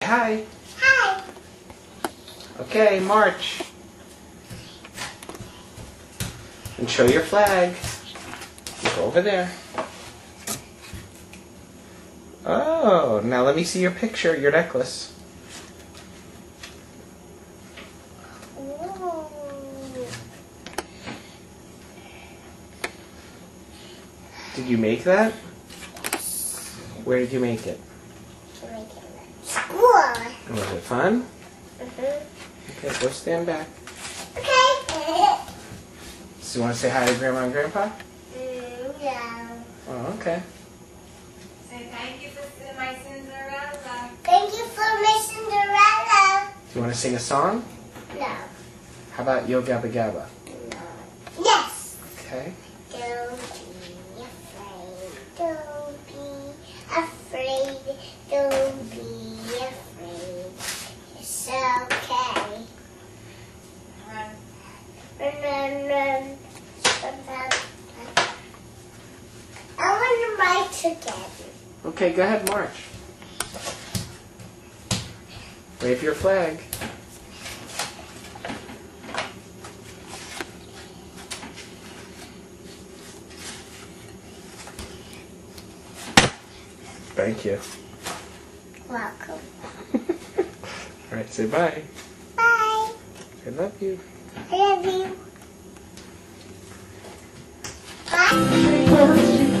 hi. Hi. Okay, march. And show your flag. Go over there. Oh, now let me see your picture, your necklace. Ooh. Did you make that? Where did you make it? School. Was it fun? Mm-hmm. Okay, go stand back. Okay. So you want to say hi to Grandma and Grandpa? Yeah. Oh, okay. Say thank you for my Cinderella. Thank you for my Cinderella. Do you want to sing a song? No. How about Yo Gabba Gabba? No. Yes. Okay. Don't be afraid. Don't be afraid. Don't be afraid. It's okay. Run. Run, run, run. I want to march again. Okay, go ahead, march. Wave your flag. Thank you. Welcome. All right, say bye. Bye. I love you. I love you.